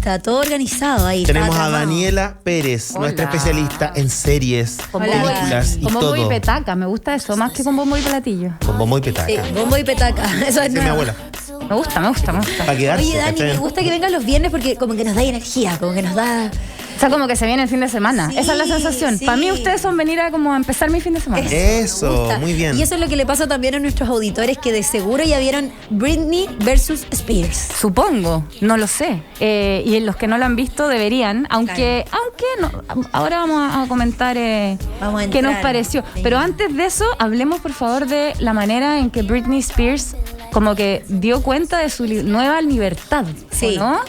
Está todo organizado ahí. Tenemos a Daniela Pérez, nuestra especialista en series, películas y con bombo todo. y petaca, me gusta eso, más que con bombo y platillo. Con bombo y petaca. Sí, bombo y petaca. Eso es Sí, mi nuevo. abuela. Me gusta. Para quedarse. Oye, Dani, ¿cachai? me gusta que vengan los viernes porque como que nos da energía, como que nos da... O sea, como que se viene el fin de semana. Sí, Esa es la sensación. sí. Para mí ustedes son venir a como a empezar mi fin de semana. Eso, Me gusta. muy bien. Y eso es lo que le pasa también a nuestros auditores que de seguro ya vieron Britney versus Spears. Supongo, no lo sé. Y en los que no lo han visto deberían, aunque no. Ahora vamos a comentar Vamos a qué nos entrar. pareció. Sí. Pero antes de eso, hablemos por favor de la manera en que Britney Spears como que dio cuenta de su nueva libertad. Sí. ¿No?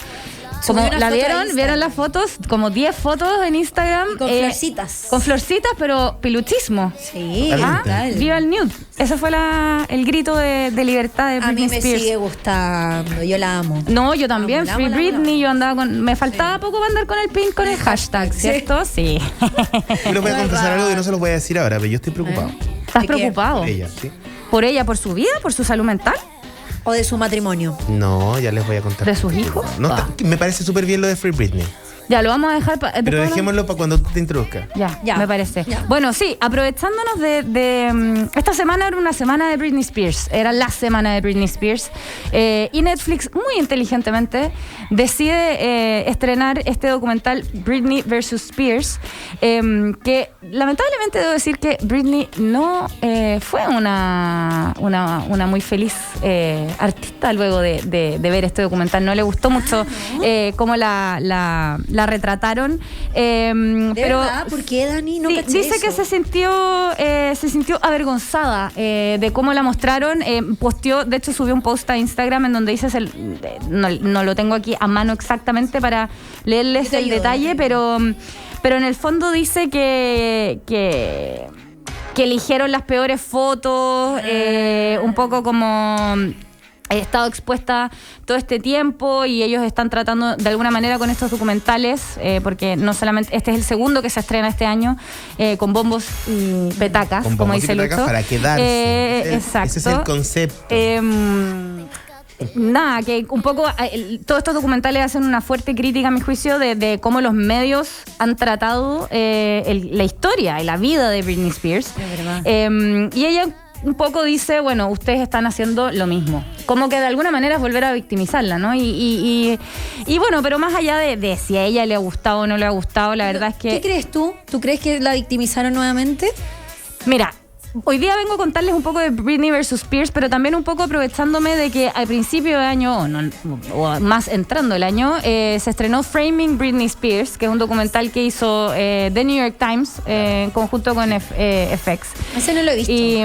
Subió Como una la foto a vieron Instagram. las fotos, como 10 fotos en Instagram. Con florcitas. Con florcitas, pero piluchismo. Sí, Ah, brutal. Viva el nude. Ese fue el grito de libertad de A Britney mí me Spears. sigue gustando, yo la amo. No, yo también, Amo, Free amo, Britney, amo. yo andaba con... Me faltaba poco para andar con el pin, con el hashtag, ¿cierto? Sí. Yo les voy a Qué confesar raro. algo que no se los voy a decir ahora, pero yo estoy preocupado. ¿Estás ¿De qué? preocupado? Por ella, ¿sí? ¿Por ella, por su vida, por su salud mental? O de su matrimonio. No, ya les voy a contar. ¿De sus hijos? No, me parece súper bien lo de Free Britney. Ya, lo vamos a dejar... Pero dejémoslo para cuando tú te introduzcas. Ya, me parece. Ya. Bueno, sí, aprovechándonos de esta semana era una semana de Britney Spears, era la semana de Britney Spears, y Netflix muy inteligentemente decide estrenar este documental Britney versus Spears, que lamentablemente debo decir que Britney no fue una muy feliz artista luego de ver este documental. No le gustó mucho cómo la retrataron. ¿De Pero verdad? ¿Por qué, Dani? No sí, caché dice eso. que se sintió avergonzada de cómo la mostraron. Posteó, de hecho subió un post a Instagram en donde dice, no lo tengo aquí a mano exactamente para leerles Yo te el ayudo. detalle, pero en el fondo dice que eligieron las peores fotos, un poco como... He estado expuesta todo este tiempo y ellos están tratando de alguna manera con estos documentales, porque no solamente, este es el segundo que se estrena este año, con bombos y petacas, Con como bombos y dice petacas Lucho. para quedarse. Exacto. Ese es el concepto. Nada, que un poco todos estos documentales hacen una fuerte crítica, a mi juicio, de cómo los medios han tratado la historia y la vida de Britney Spears. Es verdad. Y ella un poco dice, bueno, ustedes están haciendo lo mismo. Como que de alguna manera es volver a victimizarla, ¿no? Y bueno, pero más allá de si a ella le ha gustado o no le ha gustado, la verdad es que... ¿Qué crees tú? ¿Tú crees que la victimizaron nuevamente? Mira, hoy día vengo a contarles un poco de Britney versus Spears, pero también un poco aprovechándome de que al principio de año, o más entrando el año, se estrenó Framing Britney Spears, que es un documental que hizo The New York Times en conjunto con FX. Ese no lo he visto. Y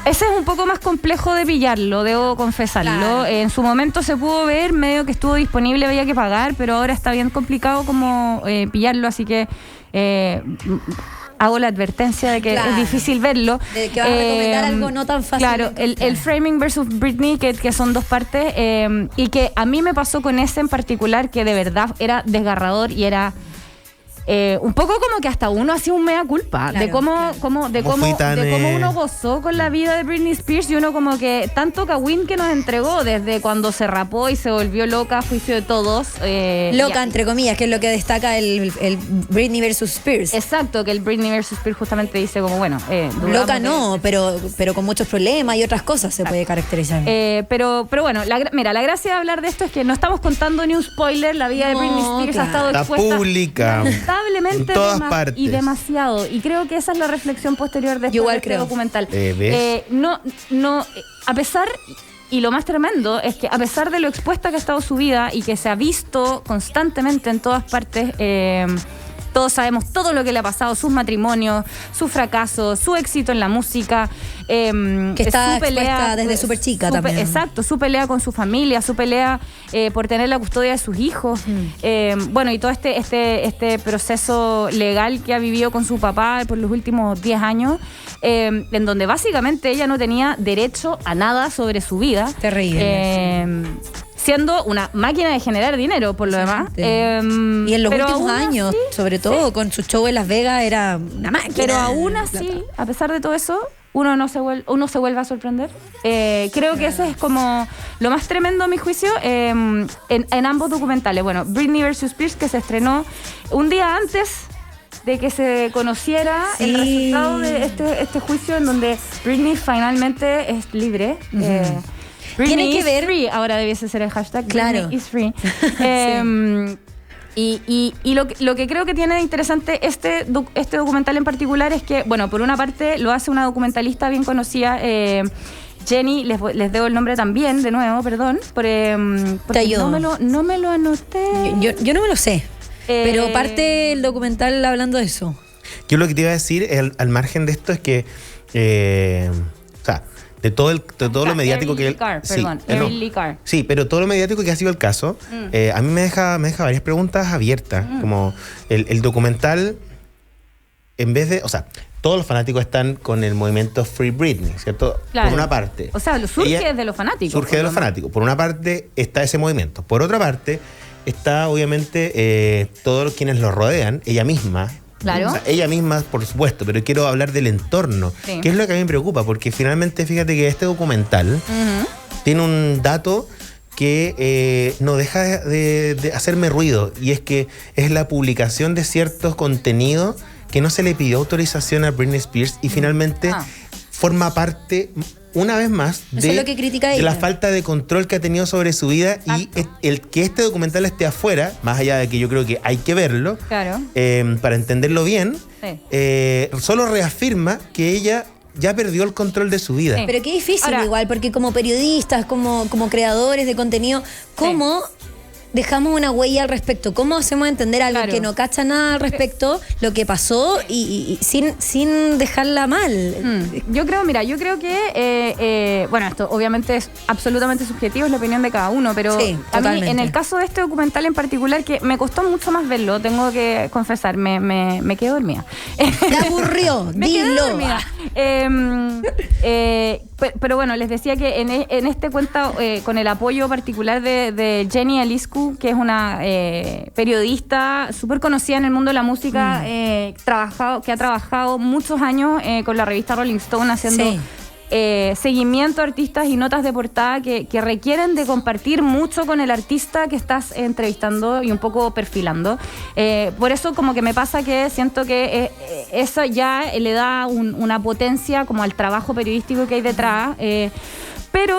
ese es un poco más complejo de pillarlo, debo confesarlo. Claro. En su momento se pudo ver, medio que estuvo disponible, había que pagar, pero ahora está bien complicado como pillarlo, así que... hago la advertencia de que Claro. es difícil verlo. De que vas a recomendar algo no tan fácil Claro, de encontrar. el Framing versus Britney, que son dos partes, y que a mí me pasó con ese en particular, que de verdad era desgarrador y era... un poco como que hasta uno hacía un mea culpa Claro, de cómo, claro. de ¿Cómo cómo, fui tan, de cómo uno gozó con la vida de Britney Spears y uno como que tanto cagüín que nos entregó desde cuando se rapó y se volvió loca a juicio de todos. Loca, entre comillas, que es lo que destaca el Britney versus Spears. Exacto, que el Britney versus Spears justamente dice como, bueno... Loca duramos de- no, pero con muchos problemas y otras cosas se puede caracterizar. Pero bueno, mira, la gracia de hablar de esto es que no estamos contando ni un spoiler. La vida de No, Britney Spears ha estado Está expuesta pública. lamentablemente En todas partes. y demasiado. Y creo que esa es la reflexión posterior de Yo igual este creo. documental. ¿Ves? A pesar... Y lo más tremendo es que a pesar de lo expuesta que ha estado su vida y que se ha visto constantemente en todas partes, todos sabemos todo lo que le ha pasado, sus matrimonios, sus fracasos, su éxito en la música, Que está su expuesta desde súper chica también. Exacto, su pelea con su familia, su pelea por tener la custodia de sus hijos, bueno, y todo este proceso legal que ha vivido con su papá por los últimos 10 años, en donde básicamente ella no tenía derecho a nada sobre su vida. Terrible. Siendo una máquina de generar dinero, por lo demás. Y en los pero últimos aún años, así, sobre todo con su show en Las Vegas, era una máquina. pero aún así, a pesar de todo eso, uno se vuelve a sorprender. Creo que ese es como lo más tremendo a mi juicio en ambos documentales. Bueno, Britney vs. Spears, que se estrenó un día antes de que se conociera el resultado de este juicio, en donde Britney finalmente es libre. Britney is free, ahora debiese ser el hashtag. Claro. Britney is free. Y lo que creo que tiene de interesante este documental en particular es que, bueno, por una parte lo hace una documentalista bien conocida, Jenny, les debo el nombre también, de nuevo, perdón, porque no me lo anoté. Yo no me lo sé, pero parte el documental hablando de eso. Yo lo que te iba a decir, al margen de esto, es que, o sea, de todo lo mediático que... Erin Lee Carr. Sí, pero todo lo mediático que ha sido el caso, a mí me deja varias preguntas abiertas. Como el documental, en vez de... O sea, todos los fanáticos están con el movimiento Free Britney, ¿cierto? Claro. Por una parte. O sea, surge de los fanáticos. Surge de los fanáticos. Por una parte está ese movimiento. Por otra parte está, obviamente, todos quienes lo rodean, ella misma. Claro. O sea, ella misma, por supuesto, pero quiero hablar del entorno, que es lo que a mí me preocupa, porque finalmente fíjate que este documental tiene un dato que no deja de hacerme ruido, y es que es la publicación de ciertos contenidos que no se le pidió autorización a Britney Spears y finalmente forma parte, una vez más, es lo que critica de ella, la falta de control que ha tenido sobre su vida. Exacto. Y el que este documental esté afuera, más allá de que yo creo que hay que verlo, claro, para entenderlo bien, solo reafirma que ella ya perdió el control de su vida. Sí. Pero qué difícil igual, porque como periodistas, como creadores de contenido, ¿cómo dejamos una huella al respecto? ¿Cómo hacemos entender a alguien que no cacha nada al respecto lo que pasó y sin dejarla mal? Yo creo que, bueno, esto obviamente es absolutamente subjetivo, es la opinión de cada uno, pero a mí, en el caso de este documental en particular, que me costó mucho más verlo, tengo que confesar, me quedé dormida. Te aburrió, me dilo. Quedé dormida. Pero bueno, les decía que en este cuenta con el apoyo particular de Jenny Eliscu, que es una periodista súper conocida en el mundo de la música, que ha trabajado muchos años con la revista Rolling Stone haciendo seguimiento a artistas y notas de portada que requieren de compartir mucho con el artista que estás entrevistando y un poco perfilando. Por eso como que me pasa que siento que eso ya le da una potencia como al trabajo periodístico que hay detrás. Pero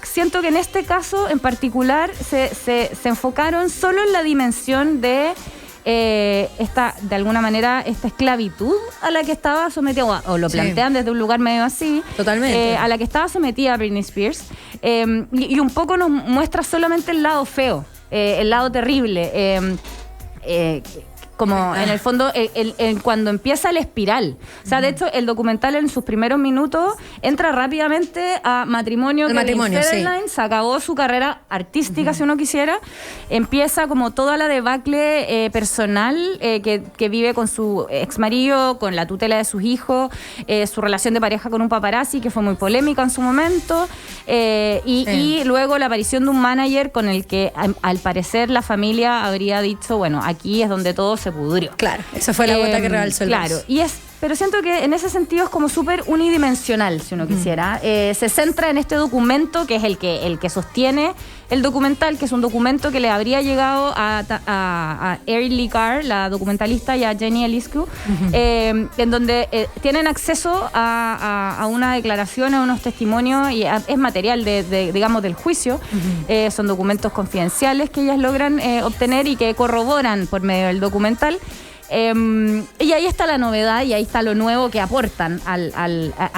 siento que en este caso en particular se enfocaron solo en la dimensión de de alguna manera esta esclavitud a la que estaba sometida, o lo plantean desde un lugar medio así. Totalmente. A la que estaba sometida Britney Spears. Y un poco nos muestra solamente el lado feo, el lado terrible. Como en el fondo, cuando empieza la espiral. O sea, de hecho, el documental en sus primeros minutos entra rápidamente a matrimonio. Se acabó su carrera artística, si uno quisiera. Empieza como toda la debacle personal que vive con su exmarido, con la tutela de sus hijos, su relación de pareja con un paparazzi, que fue muy polémica en su momento, y luego la aparición de un manager con el que, al parecer, la familia habría dicho, bueno, aquí es donde todo se pudrió. Claro, esa fue la gota que rebalsó el vaso. Claro, pero siento que en ese sentido es como súper unidimensional, si uno quisiera. Se centra en este documento que es el que sostiene el documental, que es un documento que le habría llegado a Erin Lee Carr, la documentalista, y a Jenny Eliscu, en donde tienen acceso a una declaración, a unos testimonios, y es material digamos, del juicio. Son documentos confidenciales que ellas logran obtener y que corroboran por medio del documental. Y ahí está la novedad y ahí está lo nuevo que aportan a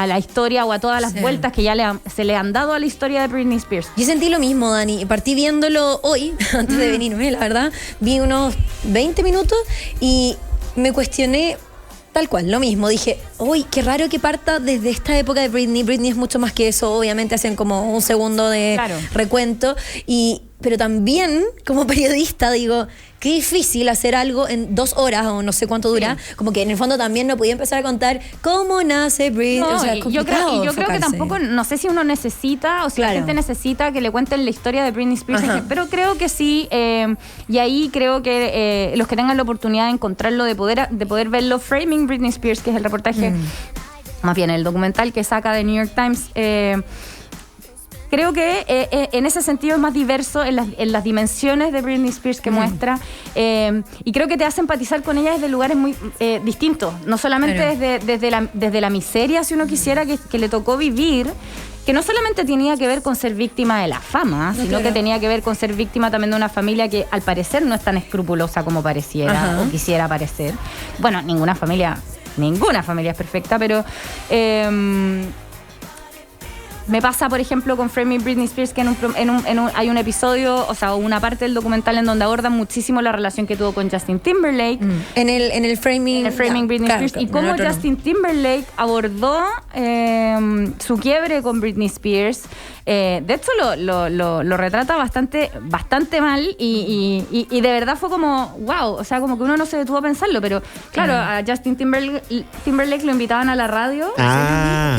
la historia, o a todas las vueltas que ya se le han dado a la historia de Britney Spears. Yo sentí lo mismo, Dani. Partí viéndolo hoy, antes de venirme, la verdad. Vi unos 20 minutos y me cuestioné tal cual, lo mismo. Dije, uy, qué raro que parta desde esta época de Britney. Britney es mucho más que eso. Obviamente hacen como un segundo de recuento. Pero también, como periodista, digo, qué difícil hacer algo en 2 horas o no sé cuánto dura. Como que en el fondo también no podía empezar a contar cómo nace Britney. No, o sea, yo creo que tampoco, no sé si uno necesita o si la gente necesita que le cuenten la historia de Britney Spears, pero creo que sí. Y ahí creo que los que tengan la oportunidad de encontrarlo, de poder verlo, Framing Britney Spears, que es el reportaje más bien el documental que saca de New York Times, creo que en ese sentido es más diverso en las dimensiones de Britney Spears que muestra, y creo que te hace empatizar con ella desde lugares muy distintos, no solamente desde la miseria, si uno quisiera, que le tocó vivir, que no solamente tenía que ver con ser víctima de la fama, sino que tenía que ver con ser víctima también de una familia que al parecer no es tan escrupulosa como pareciera o quisiera parecer. Bueno, ninguna familia es perfecta, pero me pasa, por ejemplo, con Framing Britney Spears, que hay un episodio, o sea, una parte del documental en donde abordan muchísimo la relación que tuvo con Justin Timberlake. En el Framing Britney Spears. Y cómo Justin Timberlake abordó su quiebre con Britney Spears. De hecho, lo retrata bastante mal y de verdad fue como, wow, o sea, como que uno no se detuvo a pensarlo, pero claro, a Justin Timberlake lo invitaban a la radio.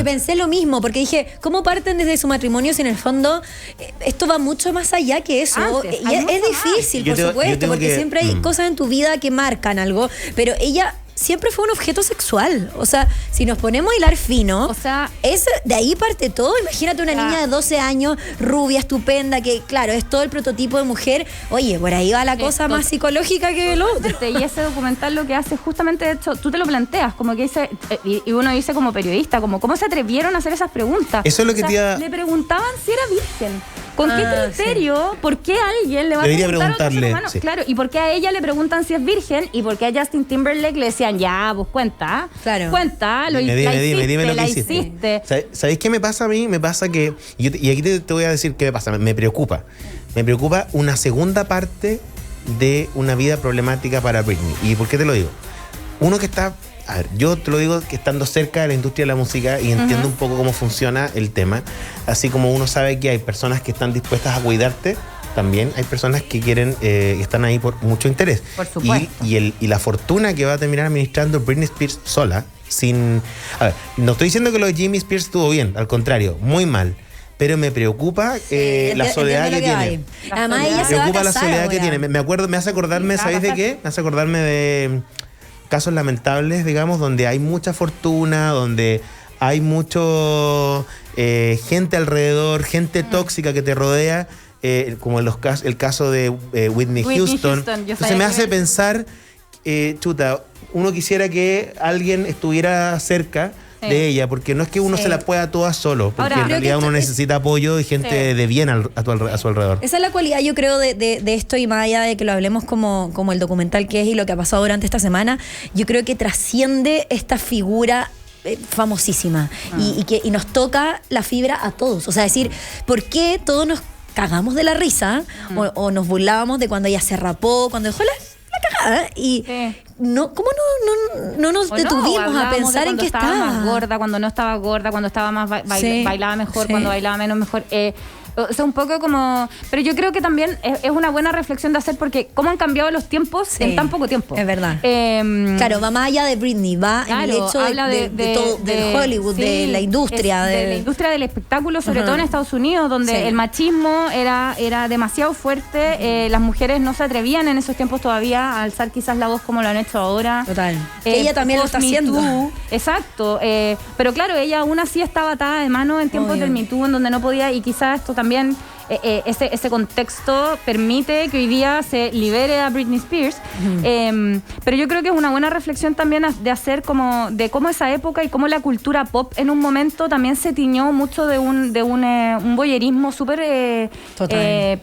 Pensé lo mismo, porque dije, ¿cómo parten desde su matrimonio si en el fondo esto va mucho más allá que eso? Y es difícil, por supuesto, porque siempre hay cosas en tu vida que marcan algo, pero ella siempre fue un objeto sexual. O sea, si nos ponemos a hilar fino, o sea, de ahí parte todo. Imagínate una niña de 12 años, rubia, estupenda, que claro, es todo el prototipo de mujer. Oye, por ahí va la cosa más psicológica que el otro. Y ese documental lo que hace justamente, de hecho, tú te lo planteas, como que dice, y uno dice como periodista, como cómo se atrevieron a hacer esas preguntas. Eso es lo que le preguntaban si era virgen. ¿Con qué criterio? ¿Por qué a alguien le va a preguntarle? Claro, ¿y por qué a ella le preguntan si es virgen? ¿Y por qué a Justin Timberlake le decían, ya, pues cuenta? Claro. Cuenta, la hiciste. ¿Sabéis qué me pasa a mí? Me pasa que, y aquí te voy a decir qué me pasa, me preocupa. Me preocupa una segunda parte de una vida problemática para Britney. ¿Y por qué te lo digo? Uno que está... A ver, yo te lo digo que estando cerca de la industria de la música y entiendo un poco cómo funciona el tema, así como uno sabe que hay personas que están dispuestas a cuidarte, también hay personas que quieren, están ahí por mucho interés. Por supuesto. Y la fortuna que va a terminar administrando Britney Spears sola, sin... A ver, no estoy diciendo que lo de Jamie Spears estuvo bien, al contrario, muy mal. Pero me preocupa la soledad que tiene. Además, ella se va a casar, la soledad que tiene. Me hace acordarme, ¿sabéis de qué? Me hace acordarme de casos lamentables, digamos, donde hay mucha fortuna, donde hay mucho gente alrededor, gente tóxica que te rodea, como el caso de Whitney Houston. Entonces me hace pensar, uno quisiera que alguien estuviera cerca de ella, porque no es que uno se la pueda toda solo, porque en realidad uno necesita apoyo y gente de bien a su alrededor. Esa es la cualidad, yo creo, de esto, y más allá de que lo hablemos como el documental que es y lo que ha pasado durante esta semana, yo creo que trasciende esta figura famosísima y nos toca la fibra a todos. O sea, decir, ¿por qué todos nos cagamos de la risa o nos burlábamos de cuando ella se rapó, cuando dejó la cagada? Y ¿cómo no nos detuvimos a pensar en que estaba más gorda, cuando no estaba gorda, cuando estaba más bailaba mejor, cuando bailaba menos mejor? O sea, un poco como... Pero yo creo que también es una buena reflexión de hacer, porque cómo han cambiado los tiempos en tan poco tiempo. Es verdad. Claro, va más allá de Britney, va en el hecho de todo, del Hollywood, de la industria. De la industria del espectáculo, sobre todo en Estados Unidos, donde el machismo era demasiado fuerte. Las mujeres no se atrevían en esos tiempos todavía a alzar quizás la voz como lo han hecho ahora. Total. Ella también lo está haciendo. Exacto. Pero claro, ella aún así estaba atada de mano en tiempos del Me Too, en donde no podía, y quizás esto también, ese contexto permite que hoy día se libere a Britney Spears. Pero yo creo que es una buena reflexión también de hacer como de cómo esa época y cómo la cultura pop en un momento también se tiñó mucho de un voyerismo súper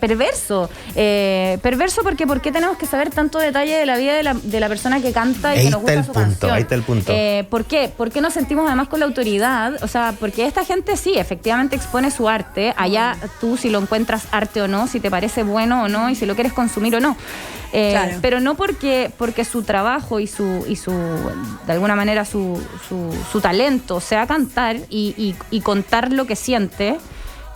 perverso. Perverso porque ¿por qué tenemos que saber tanto detalle de la vida de la persona que canta y que nos gusta su canción? Ahí está el punto. ¿Por qué? ¿Por qué nos sentimos además con la autoridad? O sea, porque esta gente sí, efectivamente expone su arte. Allá tú, si lo encuentras arte o no, si te parece bueno o no, y si lo quieres consumir o no. Claro. Pero no porque su trabajo y su de alguna manera su talento sea cantar y contar lo que siente.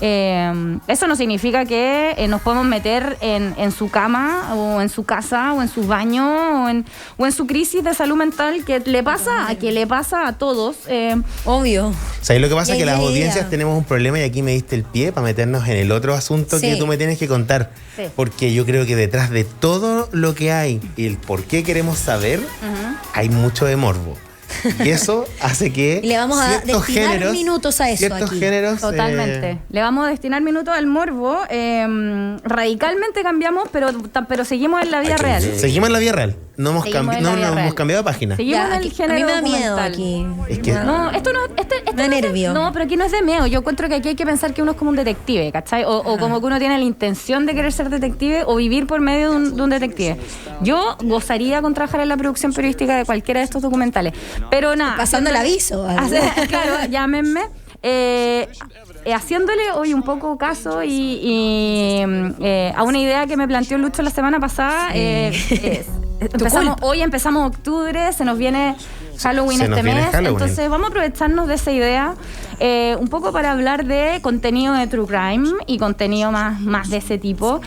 Eso no significa que nos podemos meter en su cama o en su casa o en su baño o en su crisis de salud mental que le pasa a todos. Obvio. ¿Sabes lo que pasa? Que las audiencias tenemos un problema, y aquí me diste el pie para meternos en el otro asunto que tú me tienes que contar. Sí. Porque yo creo que detrás de todo lo que hay y el por qué queremos saber, hay mucho de morbo. Y eso hace que Y le vamos a ciertos destinar géneros, minutos a eso ciertos aquí. géneros, Totalmente. Le vamos a destinar minutos al morbo. Radicalmente cambiamos, pero seguimos en la vida real. Seguimos en la vida real. No hemos, Seguimos en la vida real. hemos cambiado de página. Seguimos en el Aquí- género a mí me da miedo documental. aquí. Es que- No, esto no, Me da no es de- nervio. no, pero aquí no es de miedo. Yo encuentro que aquí hay que pensar que uno es como un detective, ¿cachai? O como que uno tiene la intención de querer ser detective o vivir por medio de un detective. Yo gozaría con trabajar en la producción periodística de cualquiera de estos documentales. Pero nada. Pasando el aviso. Claro, llámenme. Haciéndole hoy un poco caso y a una idea que me planteó Lucho la semana pasada. Hoy empezamos octubre, se nos viene Halloween Se nos este viene mes, Halloween. entonces vamos a aprovecharnos de esa idea un poco para hablar de contenido de True Crime y contenido más de ese tipo.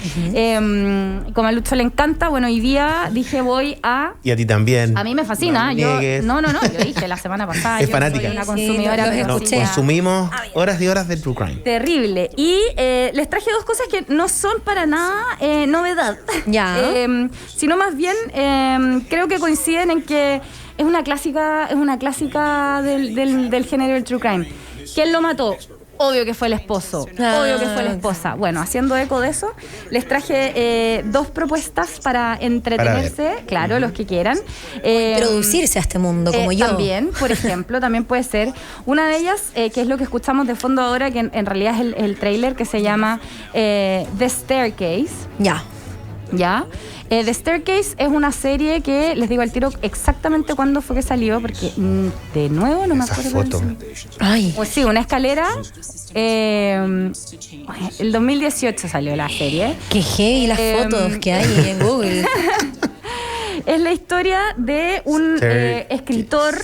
Como a Lucho le encanta, bueno, hoy día dije voy a... Y a ti también. A mí me fascina. No yo niegues. no, yo dije la semana pasada. Es yo fanática. soy una Sí, consumidora. los pero Nos escuché. consumimos horas y horas de True Crime. Terrible. Y les traje dos cosas que no son para nada novedad. Ya. Sino más bien creo que coinciden en que es una clásica del género del True Crime. ¿Quién lo mató? Obvio que fue el esposo. Obvio que fue la esposa. Bueno, haciendo eco de eso, les traje dos propuestas para entretenerse, claro, los que quieran. Introducirse a este mundo como yo. También, por ejemplo, también puede ser. Una de ellas, que es lo que escuchamos de fondo ahora, que en realidad es el tráiler que se llama The Staircase. Ya. ¿Ya? The Staircase es una serie que les digo al tiro exactamente cuándo fue que salió, porque de nuevo no me Esa acuerdo. foto. Ay. Pues sí, una escalera. El 2018 salió la serie. Qué heavy las fotos que hay en Google. Es la historia de un escritor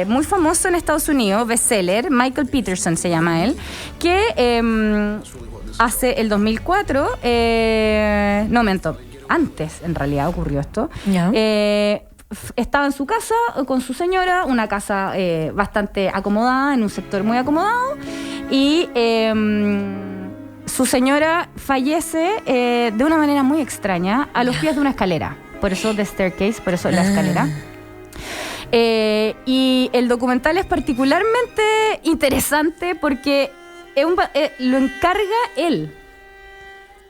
muy famoso en Estados Unidos, bestseller, Michael Peterson se llama él, que hace el 2004, no miento, antes en realidad ocurrió esto, Ya. estaba en su casa con su señora, una casa bastante acomodada, en un sector muy acomodado, y su señora fallece de una manera muy extraña a los pies de una escalera. Por eso The Staircase, por eso la escalera. Y el documental es particularmente interesante porque lo encarga él.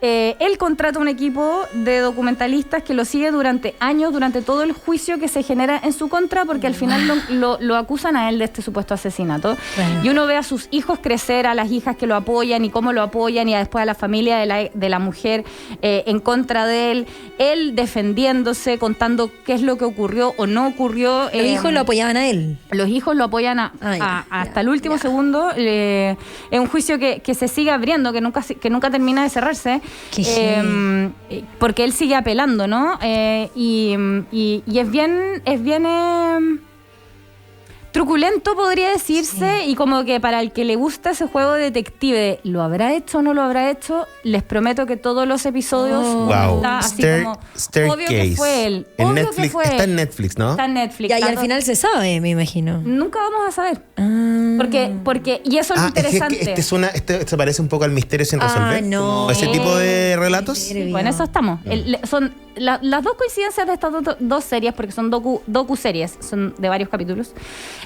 Él contrata un equipo de documentalistas que lo sigue durante años, durante todo el juicio que se genera en su contra, porque al final lo acusan a él de este supuesto asesinato. Bueno. Y uno ve a sus hijos crecer, a las hijas que lo apoyan y cómo lo apoyan, y después a la familia de la mujer en contra de él defendiéndose, contando qué es lo que ocurrió o no ocurrió. Los hijos lo apoyaban a él. Los hijos lo apoyan hasta el último segundo. Es un juicio que se sigue abriendo, que nunca termina de cerrarse. Porque él sigue apelando, ¿no? Y es bien truculento, podría decirse, y como que para el que le gusta ese juego de detective, ¿lo habrá hecho o no lo habrá hecho? Les prometo que todos los episodios Wow. está así como Staircase. obvio que fue él. En Obvio Netflix, que fue está él. en Netflix, ¿no? Está en Netflix. Ya, y Las al dos- final se sabe, me imagino. Nunca vamos a saber. Porque y eso es lo Es que interesante. este parece un poco al misterio sin resolver. no. Como ese tipo de relatos. Serio. Con eso estamos. Son las dos coincidencias de estas dos series, porque son docu-series, son de varios capítulos.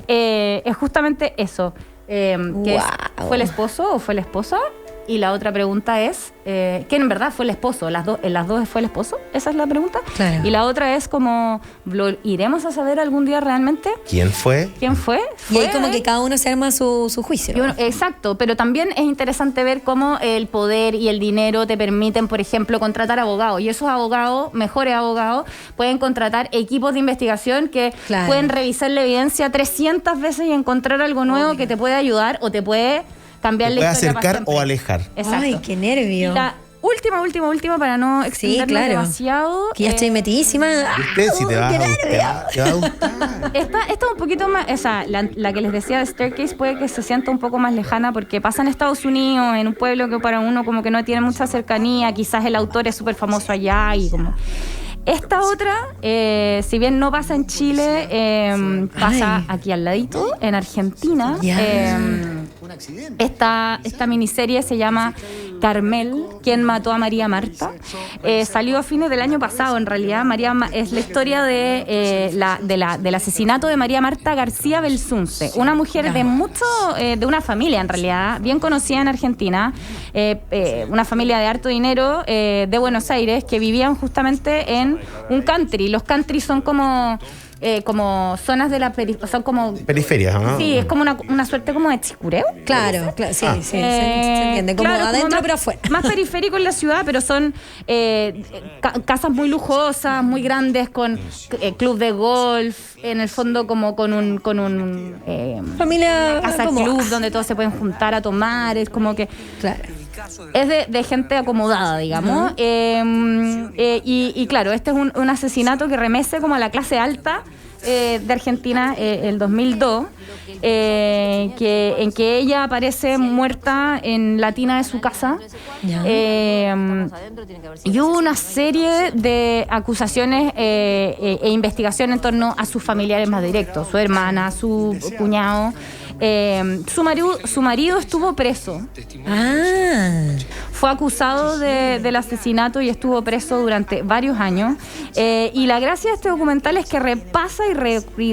Es justamente eso. Que Wow. ¿fue el esposo o fue la esposa? Y la otra pregunta es, ¿quién en verdad fue el esposo? ¿En las dos fue el esposo? Esa es la pregunta. Claro. Y la otra es como, ¿lo iremos a saber algún día realmente? ¿Quién fue? ¿Quién fue? Y ahí ¿Fue como él? que cada uno se arma su juicio. Y uno- exacto, pero también es interesante ver cómo el poder y el dinero te permiten, por ejemplo, contratar abogados. Y esos abogados, mejores abogados, pueden contratar equipos de investigación que Claro. pueden revisar la evidencia 300 veces y encontrar algo nuevo que te puede ayudar o te puede cambiar Te la puede historia para acercar siempre. o alejar. Exacto. Ay, qué nervio. Y la última, para no extendernos claro. demasiado. Que ya estoy metidísima. ¿Viste? Si te va qué a gustar. nervio. Te va a gustar. Esta un poquito más, o sea, la que les decía de Staircase puede que se sienta un poco más lejana porque pasa en Estados Unidos, en un pueblo que para uno como que no tiene mucha cercanía, quizás el autor es súper famoso allá y como... Esta otra, si bien no pasa en Chile, pasa Ay. aquí al ladito, en Argentina. Ya. Esta miniserie se llama Carmel, quien mató a María Marta. Salió a fines del año pasado, en realidad. Es la historia del asesinato de María Marta García Belsunce, una mujer de una familia, en realidad, bien conocida en Argentina, una familia de harto dinero de Buenos Aires, que vivían justamente en un country. Los country son como zonas de la son como periferias, ¿no? Sí, es como una suerte como de chicureo. Claro, sí, se entiende. Como claro, adentro como pero afuera. Más periférico en la ciudad, pero son casas muy lujosas, muy grandes, con club de golf, en el fondo como con un familia casa como club donde todos se pueden juntar a tomar, es como que... Claro. Es de gente acomodada, digamos. Y claro, este es un asesinato que remece como a la clase alta de Argentina, el 2002, en que ella aparece muerta en la tina de su casa. Y hubo una serie de acusaciones e investigación en torno a sus familiares más directos, su hermana, su cuñado. Su marido estuvo preso. Fue acusado del asesinato y estuvo preso durante varios años. Y la gracia de este documental es que repasa y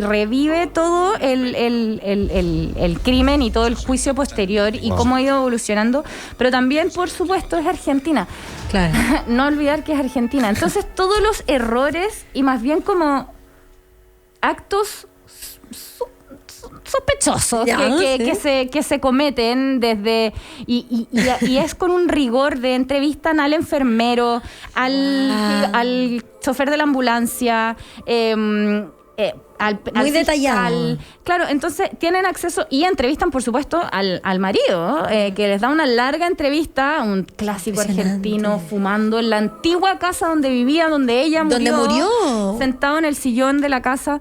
revive todo el crimen y todo el juicio posterior y cómo ha ido evolucionando. Pero también, por supuesto, es Argentina. Claro. No olvidar que es Argentina. Entonces, todos los errores y más bien como actos sospechosos que se cometen desde y es con un rigor de entrevistan al enfermero, al chofer de la ambulancia, muy detallado. Claro, entonces tienen acceso y entrevistan, por supuesto, al marido, que les da una larga entrevista, un clásico argentino fumando en la antigua casa donde vivía, donde ella murió, sentado en el sillón de la casa,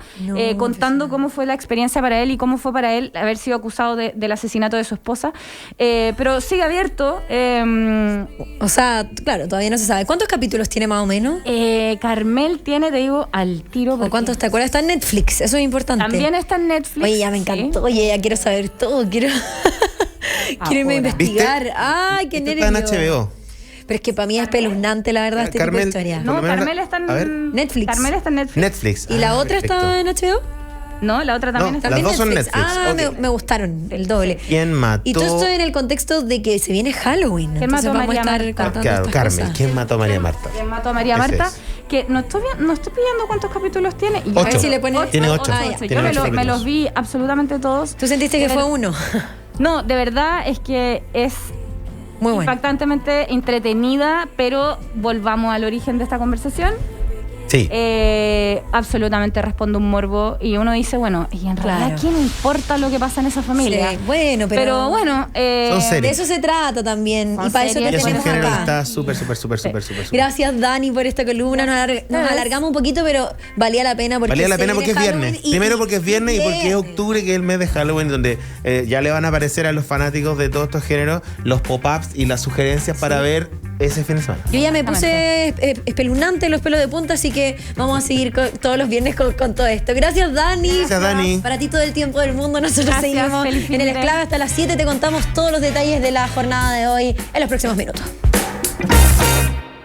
contando cómo fue la experiencia para él y cómo fue para él haber sido acusado del asesinato de su esposa. Pero sigue abierto. O sea, claro, todavía no se sabe. ¿Cuántos capítulos tiene más o menos? Carmel tiene, te digo, al tiro. ¿O cuántos te acuerdas? Está en Netflix, eso es importante. También está en Netflix. Oye, ya me encantó. ¿Sí? Oye, ya quiero saber todo. Quiero irme a investigar. ¿Viste? Ay, qué nervio. Está en HBO. Pero es que para mí es espeluznante, la verdad, este tipo de historia. No, Carmel está en Netflix. Carmel está en Netflix. ¿Y la otra está en HBO? No, la otra también está en Netflix. Las dos son Netflix. Okay. Me gustaron, el doble. ¿Quién mató? Y todo esto en el contexto de que se viene Halloween. ¿Quién mató a María Marta? Carmen, ¿quién mató a María Marta? ¿Quién mató a María Marta? Que no estoy pidiendo cuántos capítulos tiene. Y 8. A ver si le ponen 8. Tiene 8. Yo me los vi absolutamente todos. ¿Tú sentiste que fue uno? No, de verdad es que es muy impactantemente entretenida, pero volvamos al origen de esta conversación. Sí. Absolutamente responde un morbo y uno dice, bueno, y en realidad, ¿quién importa lo que pasa en esa familia? Sí, bueno, pero bueno, de eso se trata también. Y para eso te tenemos acá. Está súper. Gracias, Dani, por esta columna. Nos alargamos un poquito, pero valía la pena porque es viernes. Primero porque es viernes y porque es octubre, que es el mes de Halloween, donde ya le van a aparecer a los fanáticos de todos estos géneros los pop-ups y las sugerencias para ver ese fin de semana. Yo ya me puse espeluznante los pelos de punta, así que vamos a seguir todos los viernes con todo esto. Gracias, Dani. Gracias, Dani. Para ti todo el tiempo del mundo. Nosotros seguimos en El Esclave hasta las 7. Te contamos todos los detalles de la jornada de hoy en los próximos minutos.